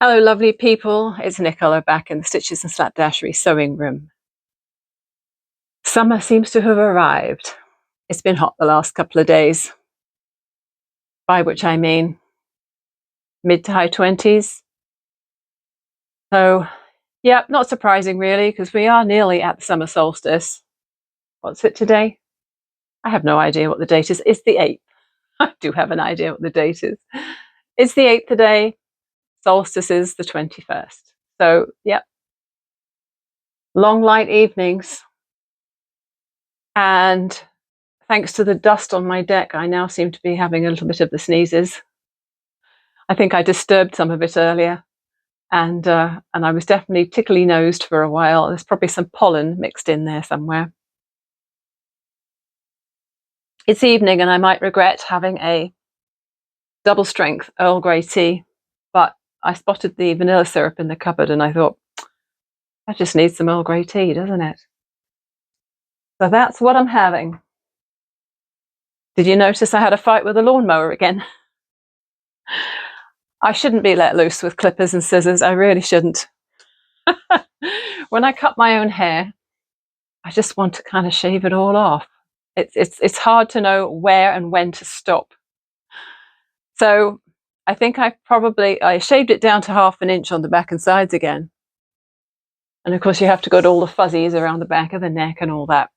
Hello lovely people, it's Nicola back in the Stitches and Slapdashery sewing room. Summer seems to have arrived. It's been hot the last couple of days, by which I mean mid to high 20s. So yeah, not surprising really, because we are nearly at the summer solstice. What's it today? I have no idea what the date is. It's the 8th. I do have an idea what the date is. It's the 8th today. Solstice is the 21st. So yeah, long light evenings. And thanks to the dust on my deck, I now seem to be having a little bit of the sneezes. I think I disturbed some of it earlier, and I was definitely tickly nosed for a while. There's probably some pollen mixed in there somewhere. It's evening, and I might regret having a double strength Earl Grey tea, but I spotted the vanilla syrup in the cupboard, and I thought, that just needs some Earl Grey tea, doesn't it? So that's what I'm having. Did you notice I had a fight with a lawnmower again? I shouldn't be let loose with clippers and scissors. I really shouldn't. When I cut my own hair, I just want to kind of shave it all off. It's hard to know where and when to stop. So I think I shaved it down to 1/2 inch on the back and sides again. And of course you have to go to all the fuzzies around the back of the neck and all that.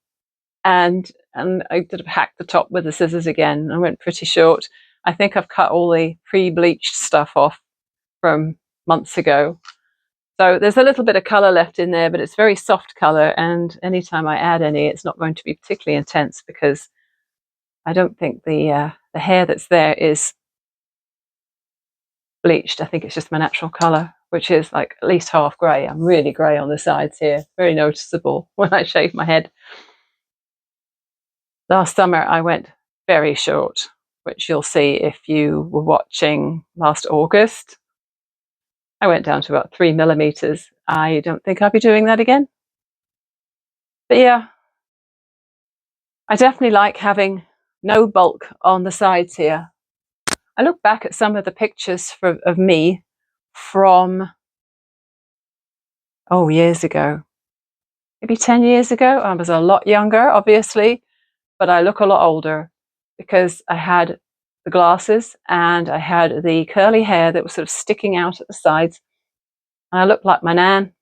And I sort of hacked the top with the scissors again. I went pretty short. I think I've cut all the pre-bleached stuff off from months ago. So there's a little bit of colour left in there, but it's very soft colour, and anytime I add any, it's not going to be particularly intense, because I don't think the hair that's there is bleached. I think it's just my natural colour, which is like at least half grey. I'm really grey on the sides here, very noticeable when I shave my head. Last summer I went very short, which you'll see if you were watching last August. I went down to about 3 millimeters. I don't think I'll be doing that again. But yeah, I definitely like having no bulk on the sides here. I look back at some of the pictures of me from, years ago. Maybe 10 years ago. I was a lot younger, obviously, but I look a lot older because I had the glasses and I had the curly hair that was sort of sticking out at the sides. And I looked like my nan.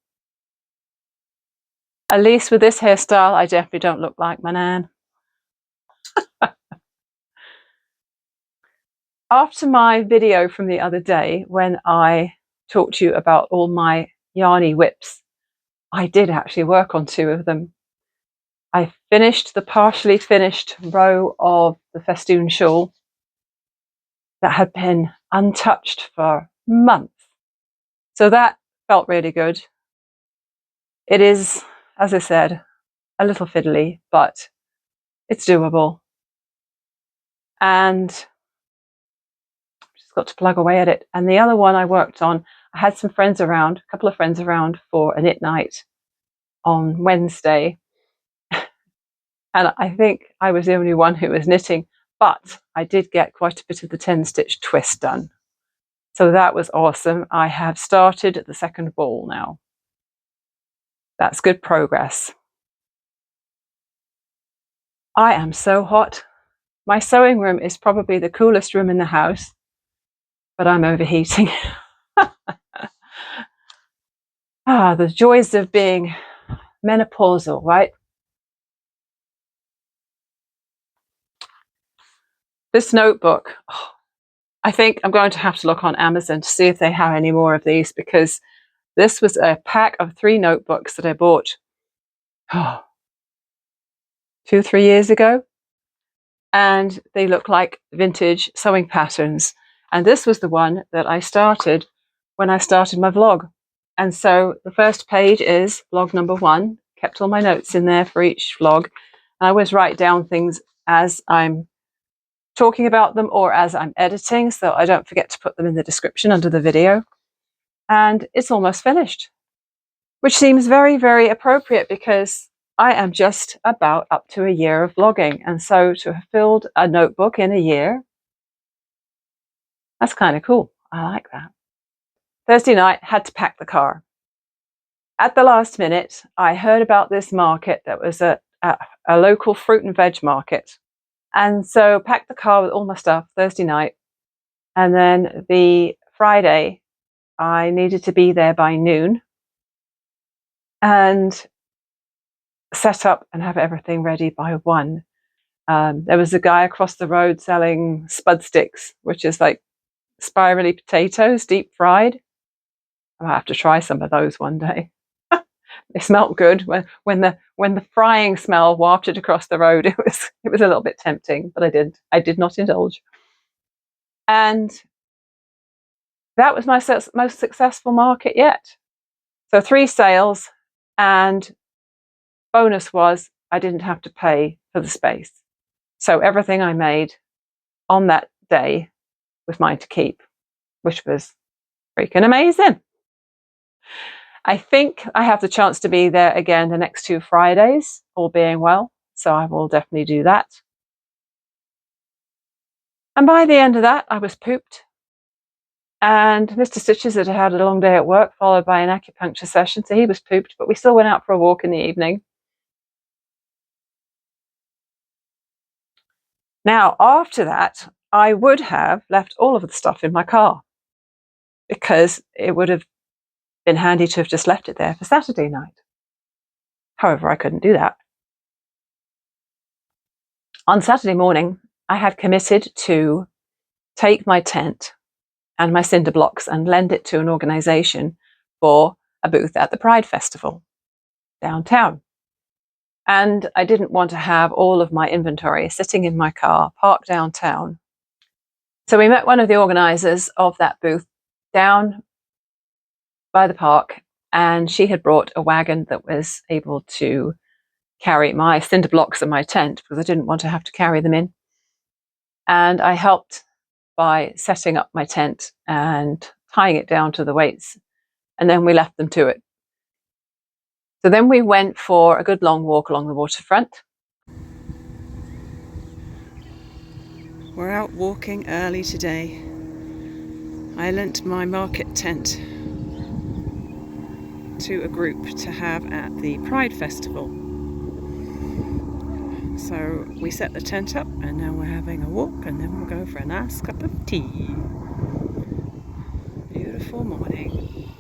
At least with this hairstyle, I definitely don't look like my nan. After my video from the other day, when I talked to you about all my yarny whips, I did actually work on 2 of them. I finished the partially finished row of the festoon shawl that had been untouched for months. So that felt really good. It is, as I said, a little fiddly, but it's doable. And just got to plug away at it. And the other one I worked on, I had some friends around, a couple of friends around for a knit night on Wednesday. And I think I was the only one who was knitting, but I did get quite a bit of the 10-stitch twist done. So that was awesome. I have started the second ball now. That's good progress. I am so hot. My sewing room is probably the coolest room in the house, but I'm overheating. The joys of being menopausal, right? This notebook, I think I'm going to have to look on Amazon to see if they have any more of these, because this was a pack of 3 notebooks that I bought 2-3 years ago, and they look like vintage sewing patterns. And this was the one that I started when I started my vlog. And so the first page is vlog number 1, kept all my notes in there for each vlog. And I always write down things as I'm talking about them or as I'm editing, so I don't forget to put them in the description under the video. And it's almost finished, which seems very, very appropriate, because I am just about up to a year of vlogging. And so to have filled a notebook in a year, that's kind of cool. I like that. Thursday night, had to pack the car. At the last minute, I heard about this market that was a local fruit and veg market. And so packed the car with all my stuff Thursday night. And then the Friday, I needed to be there by noon and set up and have everything ready by 1. There was a guy across the road selling spud sticks, which is like spirally potatoes, deep fried. I'll have to try some of those one day. They smelt good. When the frying smell wafted across the road, it was a little bit tempting, but I did not indulge. And that was my most successful market yet. So 3 sales, and bonus was I didn't have to pay for the space. So everything I made on that day was mine to keep, which was freaking amazing. I think I have the chance to be there again the next 2 Fridays, all being well. So I will definitely do that. And by the end of that, I was pooped. And Mr. Stitches had had a long day at work, followed by an acupuncture session. So he was pooped, but we still went out for a walk in the evening. Now, after that, I would have left all of the stuff in my car because it would have been handy to have just left it there for Saturday night. However, I couldn't do that. On Saturday morning, I had committed to take my tent and my cinder blocks and lend it to an organisation for a booth at the Pride Festival downtown. And I didn't want to have all of my inventory sitting in my car, parked downtown. So we met one of the organisers of that booth down by the park, and she had brought a wagon that was able to carry my cinder blocks and my tent because I didn't want to have to carry them in. And I helped by setting up my tent and tying it down to the weights, and then we left them to it. So then we went for a good long walk along the waterfront. We're out walking early today. I lent my market tent to a group to have at the Pride Festival. So we set the tent up and now we're having a walk, and then we'll go for a nice cup of tea. Beautiful morning.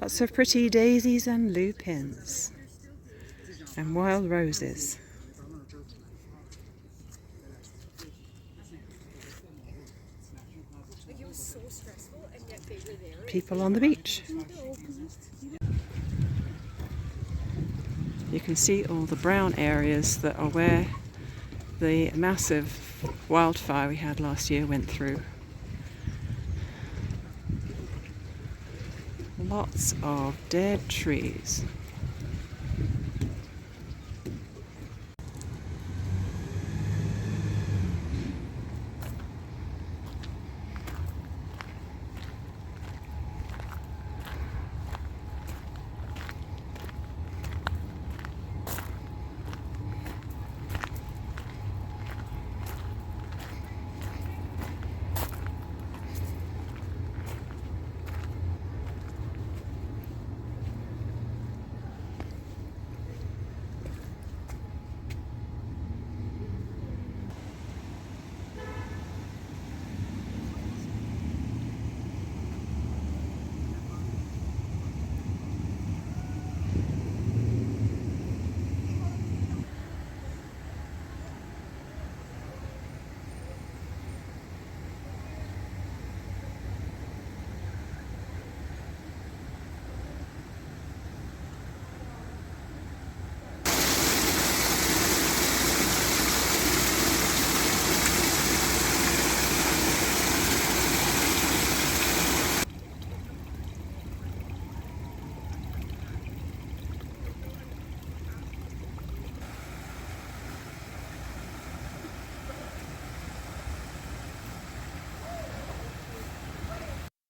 Lots of pretty daisies and lupins and wild roses. People on the beach. You can see all the brown areas that are where the massive wildfire we had last year went through. Lots of dead trees.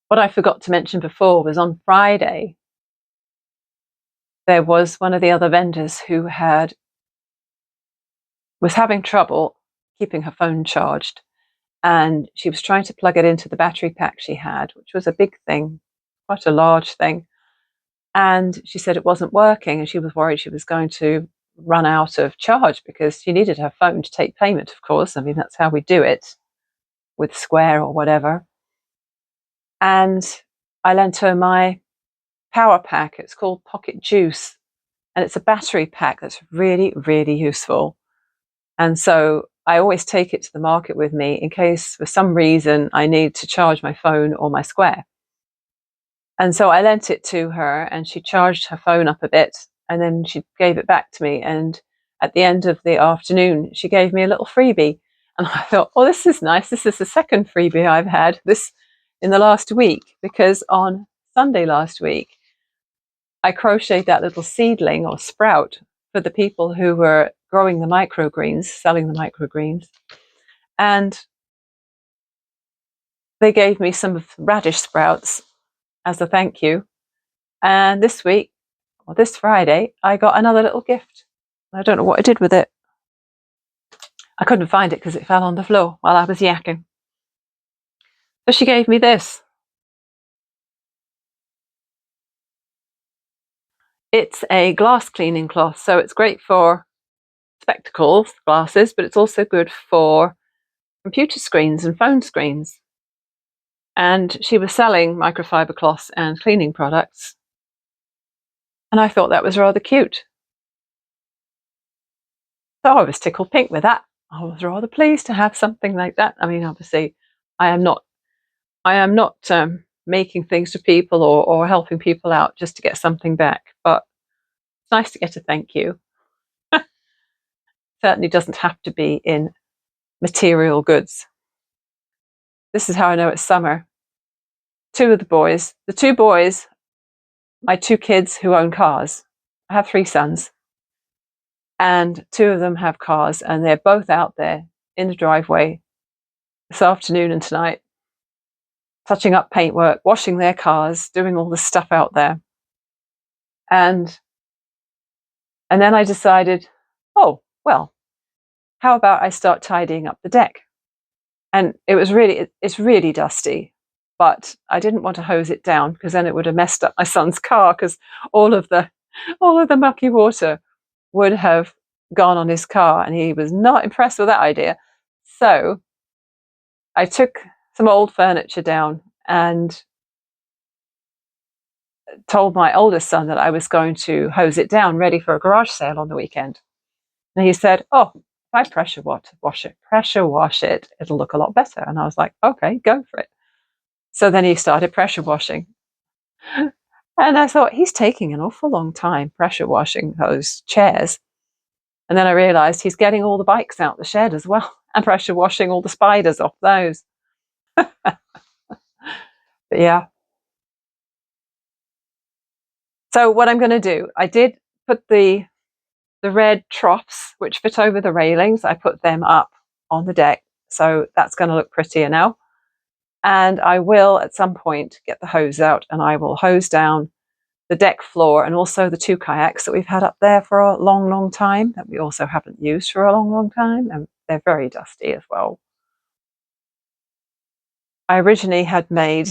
What I forgot to mention before was on Friday, there was one of the other vendors who was having trouble keeping her phone charged. and she was trying to plug it into the battery pack she had, which was a big thing, quite a large thing. And she said it wasn't working, and she was worried she was going to run out of charge because she needed her phone to take payment, of course. I mean, that's how we do it with Square or whatever. And I lent her my power pack. It's called Pocket Juice, and it's a battery pack that's really, really useful. And so I always take it to the market with me in case for some reason I need to charge my phone or my Square. And so I lent it to her, and she charged her phone up a bit, and then she gave it back to me. And at the end of the afternoon, she gave me a little freebie. And I thought, oh, this is nice. This is the second freebie I've had this in the last week, because on Sunday last week, I crocheted that little seedling or sprout for the people who were growing the microgreens, selling the microgreens. And they gave me some radish sprouts as a thank you. And this week, or this Friday, I got another little gift. I don't know what I did with it. I couldn't find it because it fell on the floor while I was yakking. So she gave me this. It's a glass cleaning cloth, so it's great for spectacles, glasses, but it's also good for computer screens and phone screens. And she was selling microfiber cloths and cleaning products. And I thought that was rather cute. So I was tickled pink with that. I was rather pleased to have something like that. I mean, obviously, I am not making things for people or helping people out just to get something back. But it's nice to get a thank you. Certainly doesn't have to be in material goods. This is how I know it's summer. The two boys, my two kids who own cars. I have three sons, and two of them have cars, and they're both out there in the driveway this afternoon and tonight, touching up paintwork, washing their cars, doing all this stuff out there. And then I decided, oh, well, how about I start tidying up the deck? And it's really dusty, but I didn't want to hose it down because then it would have messed up my son's car, because all of the mucky water would have gone on his car, and he was not impressed with that idea. So I took some old furniture down and told my oldest son that I was going to hose it down, ready for a garage sale on the weekend. And he said, oh, if I pressure wash it, it'll look a lot better. And I was like, okay, go for it. So then he started pressure washing. And I thought, he's taking an awful long time pressure washing those chairs. And then I realized he's getting all the bikes out the shed as well and pressure washing all the spiders off those. But yeah. So what I'm going to do, I did put the red troughs, which fit over the railings, I put them up on the deck. So that's going to look prettier now. And I will, at some point, get the hose out and I will hose down the deck floor and also the two kayaks that we've had up there for a long, long time, that we also haven't used for a long, long time. And they're very dusty as well. I originally had made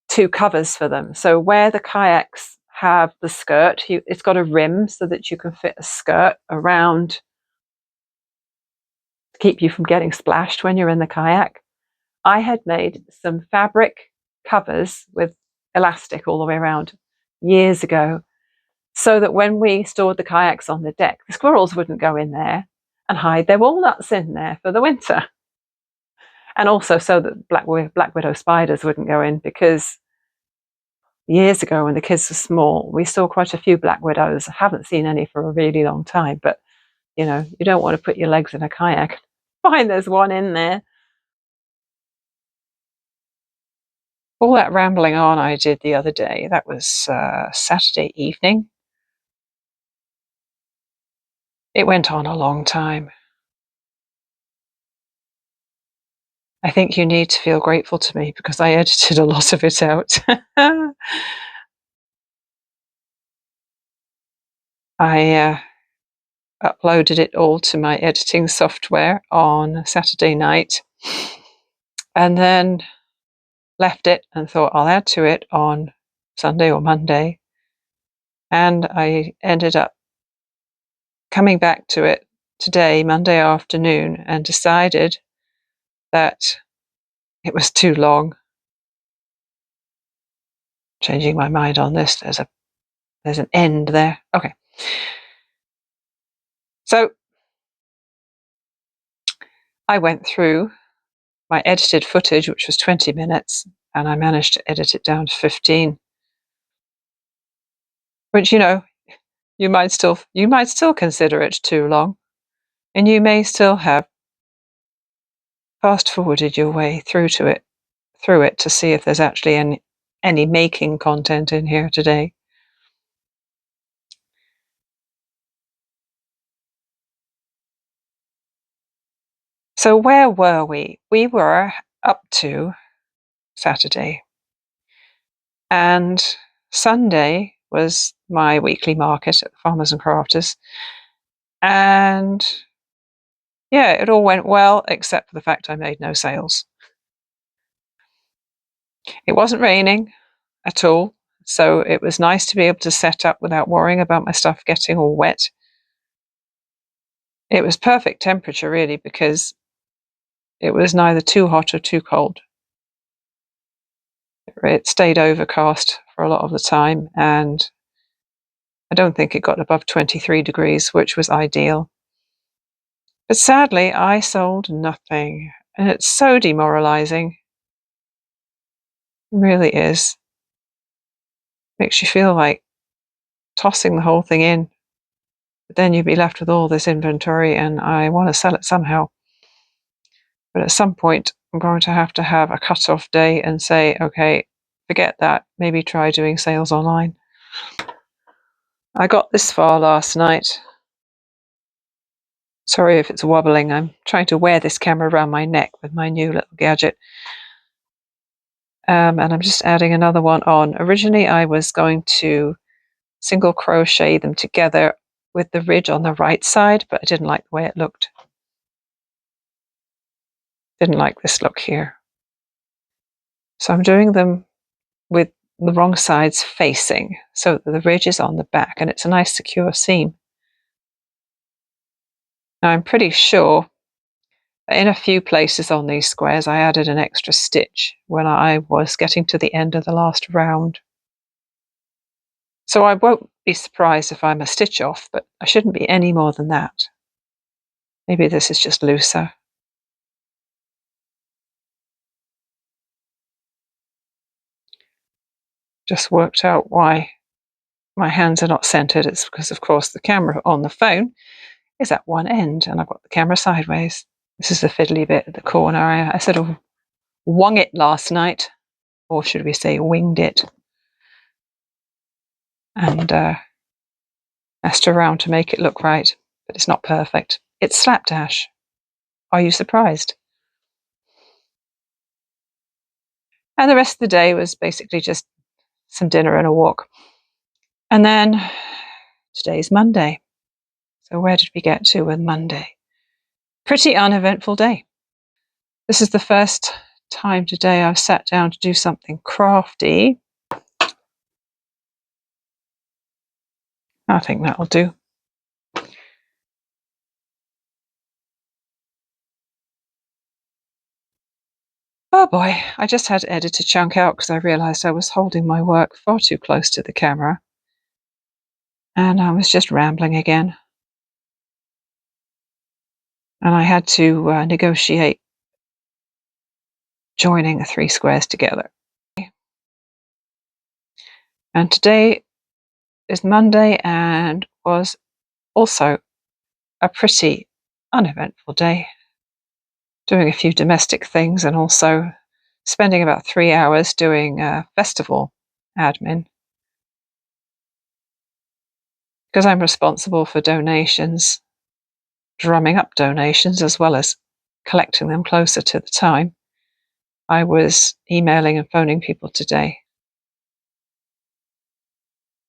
two covers for them. So where the kayaks have the skirt, it's got a rim so that you can fit a skirt around to keep you from getting splashed when you're in the kayak. I had made some fabric covers with elastic all the way around years ago, so that when we stored the kayaks on the deck, the squirrels wouldn't go in there and hide their walnuts in there for the winter. And also so that black widow spiders wouldn't go in, because years ago when the kids were small, we saw quite a few black widows. I haven't seen any for a really long time, but you know, you don't want to put your legs in a kayak. Find there's one in there. All that rambling on I did the other day, that was Saturday evening. It went on a long time. I think you need to feel grateful to me because I edited a lot of it out. I uploaded it all to my editing software on Saturday night. and then left it and thought I'll add to it on Sunday or Monday. And I ended up coming back to it today, Monday afternoon, and decided that it was too long. Changing my mind on this. There's an end there. Okay. So I went through my edited footage, which was 20 minutes, and I managed to edit it down to 15. Which, you might still consider it too long, and you may still have fast forwarded your way through it to see if there's actually any making content in here today. So where were we? We were up to Saturday, and Sunday was my weekly market at the Farmers and Crafters, and yeah, it all went well except for the fact I made no sales. It wasn't raining at all, so it was nice to be able to set up without worrying about my stuff getting all wet. It was perfect temperature, really, because it was neither too hot or too cold. It stayed overcast for a lot of the time, and I don't think it got above 23 degrees, which was ideal. But sadly, I sold nothing, and it's so demoralizing. It really is. Makes you feel like tossing the whole thing in, but then you'd be left with all this inventory, and I want to sell it somehow. But at some point, I'm going to have a cut-off day and say, okay, forget that. Maybe try doing sales online. I got this far last night. Sorry if it's wobbling. I'm trying to wear this camera around my neck with my new little gadget. And I'm just adding another one on. Originally, I was going to single crochet them together with the ridge on the right side, but I didn't like the way it looked. Didn't like this look here. So I'm doing them with the wrong sides facing, so that the ridge is on the back and it's a nice secure seam. Now I'm pretty sure that in a few places on these squares I added an extra stitch when I was getting to the end of the last round. So I won't be surprised if I'm a stitch off, but I shouldn't be any more than that. Maybe this is just looser. Just worked out why my hands are not centered. It's because, of course, the camera on the phone is at one end and I've got the camera sideways. This is the fiddly bit at the corner. I sort of wung it last night, or should we say winged it, and messed around to make it look right, but it's not perfect. It's slapdash. Are you surprised? And the rest of the day was basically just some dinner and a walk. And then today's Monday. So where did we get to with Monday? Pretty uneventful day. This is the first time today I've sat down to do something crafty. I think that'll do. Oh boy, I just had to edit a chunk out because I realised I was holding my work far too close to the camera. And I was just rambling again. And I had to negotiate joining the 3 squares together. And today is Monday and was also a pretty uneventful day. Doing a few domestic things and also spending about 3 hours doing festival admin. Because I'm responsible for donations, drumming up donations as well as collecting them closer to the time. I was emailing and phoning people today.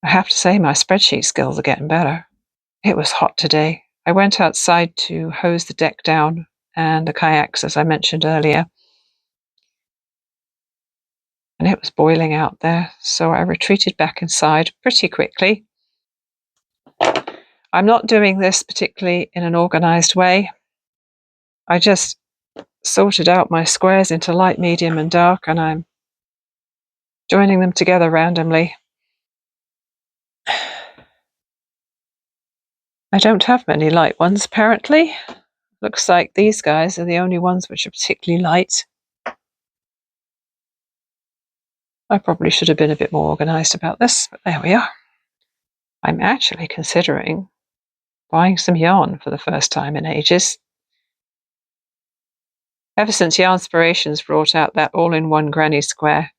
I have to say my spreadsheet skills are getting better. It was hot today. I went outside to hose the deck down and the kayaks, as I mentioned earlier. it was boiling out there, so I retreated back inside pretty quickly. I'm not doing this particularly in an organized way. I just sorted out my squares into light, medium, and dark, and I'm joining them together randomly. I don't have many light ones, apparently. Looks like these guys are the only ones which are particularly light. I probably should have been a bit more organized about this, but there we are. I'm actually considering buying some yarn for the first time in ages. Ever since Yarnspirations brought out that all-in-one granny square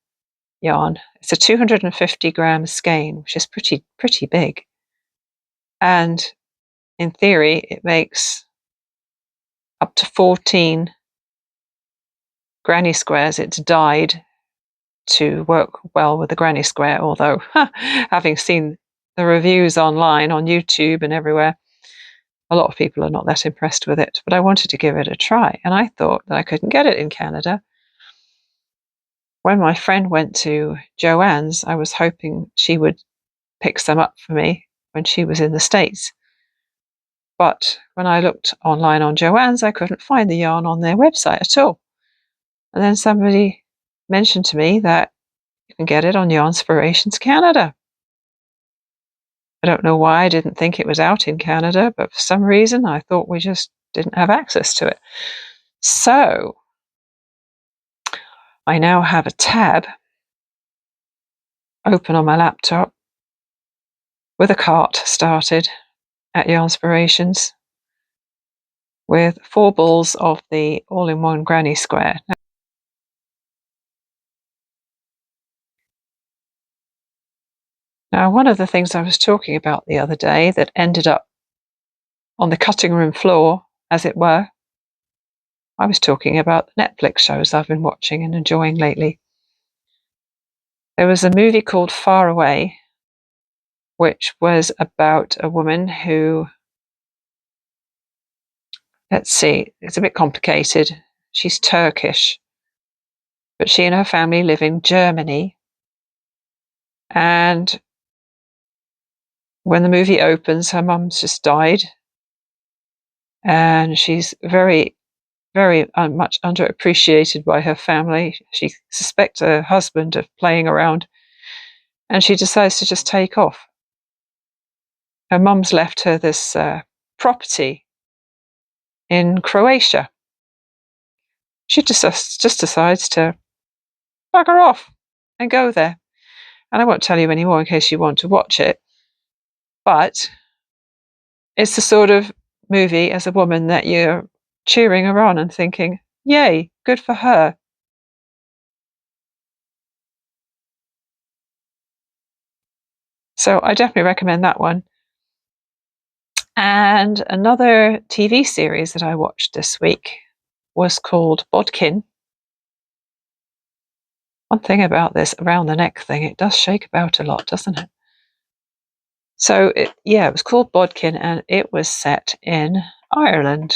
yarn, it's a 250 gram skein, which is pretty big. And in theory, it makes up to 14 granny squares. It's dyed to work well with the granny square, although having seen the reviews online on YouTube and everywhere, a lot of people are not that impressed with it. But I wanted to give it a try, and I thought that I couldn't get it in Canada. When my friend went to Joann's, I was hoping she would pick some up for me when she was in the States. But when I looked online on Joann's, I couldn't find the yarn on their website at all. And then somebody mentioned to me that you can get it on Yarnspirations Canada. I don't know why I didn't think it was out in Canada, but for some reason I thought we just didn't have access to it. So I now have a tab open on my laptop with a cart started at Yarnspirations with 4 balls of the all-in-one granny square. Now, one of the things I was talking about the other day that ended up on the cutting room floor, as it were, I was talking about the Netflix shows I've been watching and enjoying lately. There was a movie called Far Away, which was about a woman who, let's see, it's a bit complicated. She's Turkish, but she and her family live in Germany. And when the movie opens, her mum's just died. And she's very much underappreciated by her family. She suspects her husband of playing around, and she decides to just take off. Her mum's left her this property in Croatia. She just decides to bugger off and go there. And I won't tell you any more in case you want to watch it. But it's the sort of movie as a woman that you're cheering her on and thinking, yay, good for her. So I definitely recommend that one. And another TV series that I watched this week was called Bodkin. One thing about this around the neck thing, it does shake about a lot, doesn't it? So it was called Bodkin, and it was set in Ireland.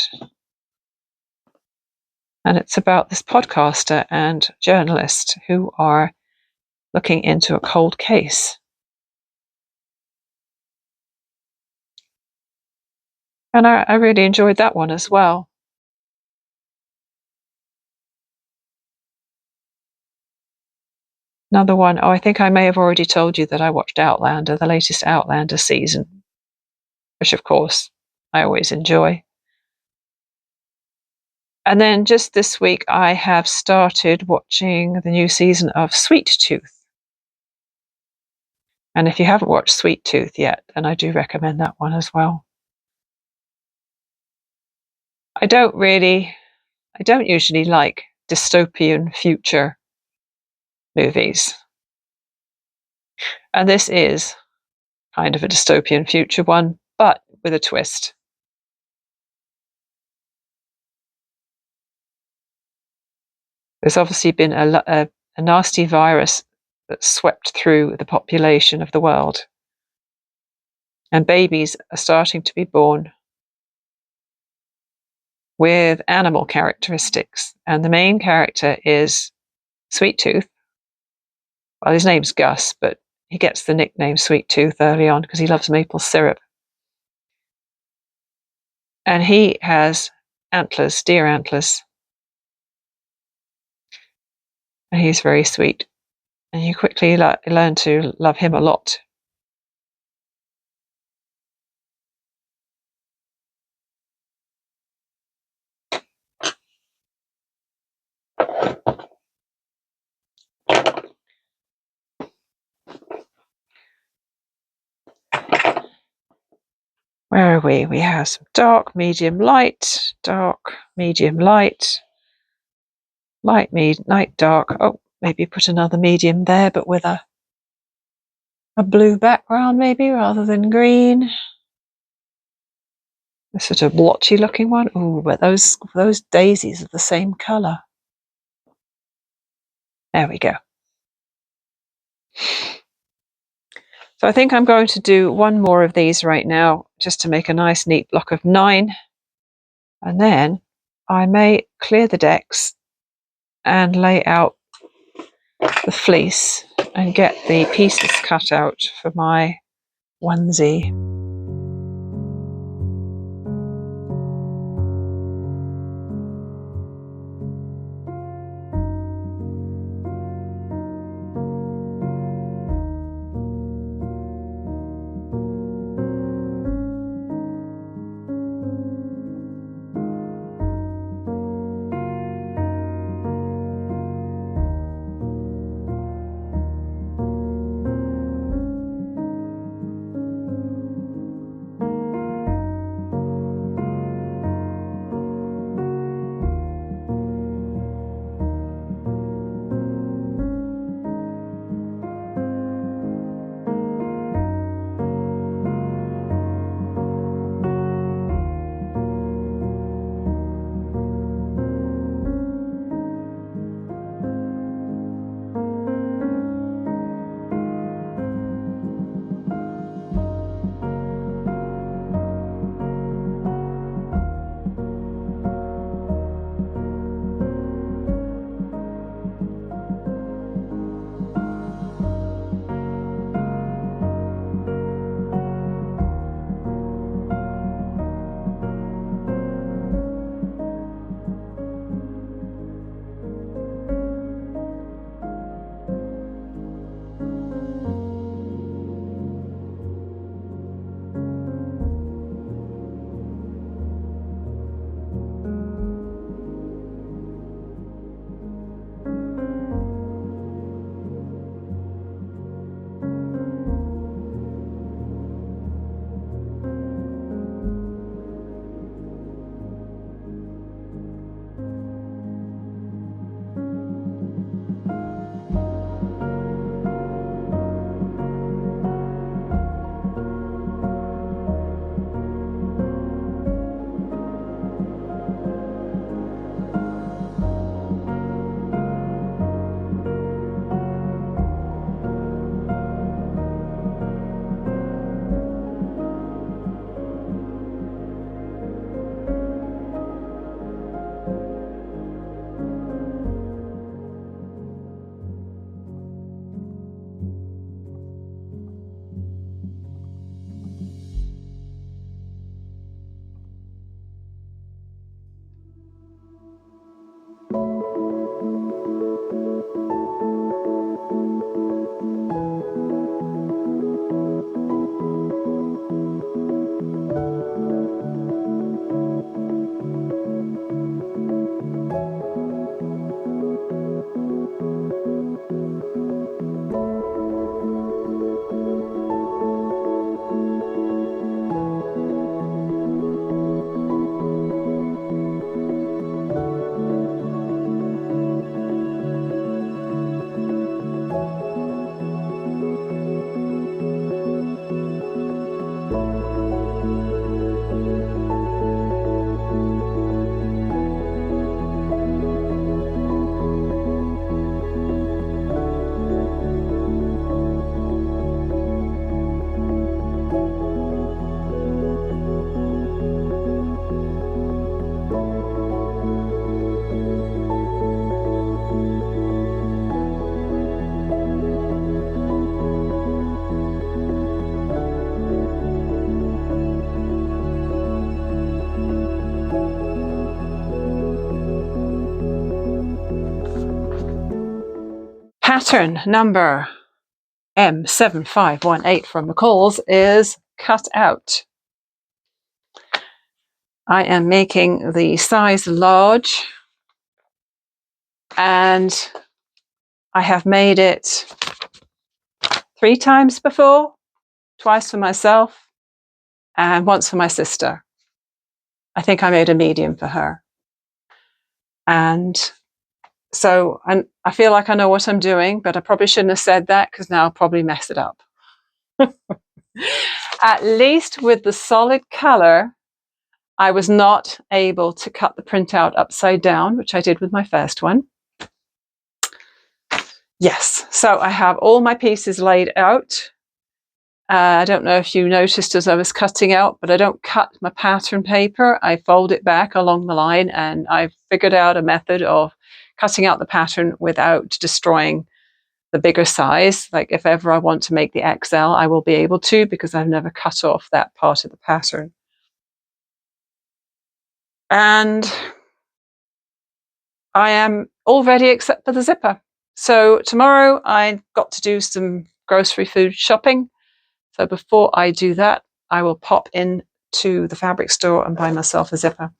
And it's about this podcaster and journalist who are looking into a cold case. And I really enjoyed that one as well. Another one, I think I may have already told you that I watched Outlander, the latest Outlander season, which of course I always enjoy. And then just this week, I have started watching the new season of Sweet Tooth. And if you haven't watched Sweet Tooth yet, then I do recommend that one as well. I don't usually like dystopian future movies. And this is kind of a dystopian future one, but with a twist. There's obviously been a nasty virus that swept through the population of the world. And babies are starting to be born with animal characteristics. And the main character is Sweet Tooth. Well, his name's Gus, but he gets the nickname Sweet Tooth early on because he loves maple syrup. And he has antlers, deer antlers. And he's very sweet. And you quickly learn to love him a lot. Where are we? We have some dark, medium, light, dark, medium, light, light, light, dark. Oh, maybe put another medium there, but with a blue background maybe rather than green. A sort of blotchy looking one. Ooh, but those daisies are the same colour. There we go. So I think I'm going to do one more of these right now, just to make a nice neat block of 9. And then I may clear the decks and lay out the fleece and get the pieces cut out for my onesie. Pattern number M7518 from McCall's is cut out. I am making the size large, and I have made it 3 times before, twice for myself and once for my sister. I think I made a medium for her. And so I feel like I know what I'm doing, but I probably shouldn't have said that because now I'll probably mess it up. At least with the solid color, I was not able to cut the printout upside down, which I did with my first one. Yes, so I have all my pieces laid out. I don't know if you noticed as I was cutting out, but I don't cut my pattern paper. I fold it back along the line, and I've figured out a method of cutting out the pattern without destroying the bigger size. Like if ever I want to make the XL, I will be able to, because I've never cut off that part of the pattern. And I am all ready except for the zipper. So tomorrow I've got to do some grocery food shopping. So before I do that, I will pop in to the fabric store and buy myself a zipper.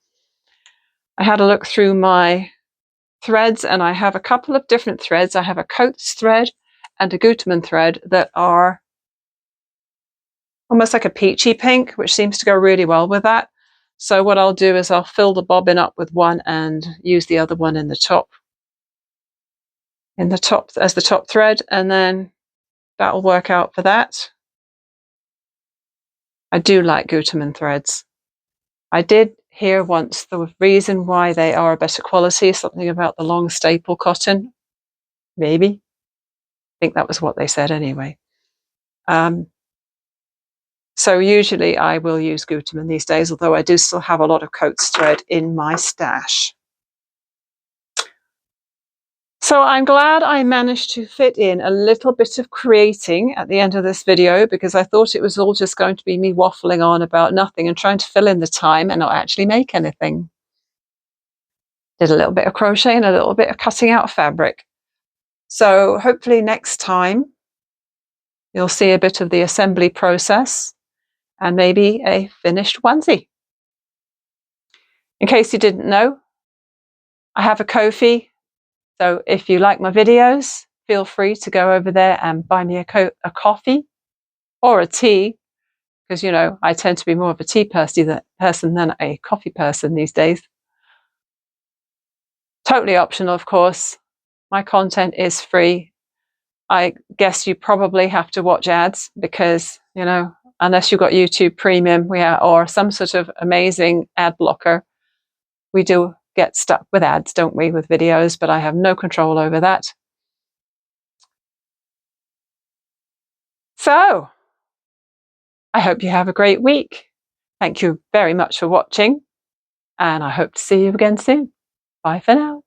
I had a look through my threads, and I have a couple of different threads. I have a Coats thread and a Gutermann thread that are almost like a peachy pink, which seems to go really well with that. So what I'll do is I'll fill the bobbin up with one and use the other one in the top as the top thread, and then that will work out for that. I do like Gutermann threads. I did hear once the reason why they are a better quality, something about the long staple cotton. Maybe. I think that was what they said anyway. So usually I will use Gutermann these days, although I do still have a lot of Coats thread in my stash. So I'm glad I managed to fit in a little bit of creating at the end of this video, because I thought it was all just going to be me waffling on about nothing and trying to fill in the time and not actually make anything. Did a little bit of crochet and a little bit of cutting out of fabric. So hopefully next time you'll see a bit of the assembly process and maybe a finished onesie. In case you didn't know, I have a Ko-fi. So if you like my videos, feel free to go over there and buy me a coffee or a tea, because, you know, I tend to be more of a tea person than a coffee person these days. Totally optional, of course. My content is free. I guess you probably have to watch ads because, you know, unless you've got YouTube Premium or some sort of amazing ad blocker, we do get stuck with ads, don't we, with videos, but I have no control over that. So, I hope you have a great week. Thank you very much for watching, and I hope to see you again soon. Bye for now.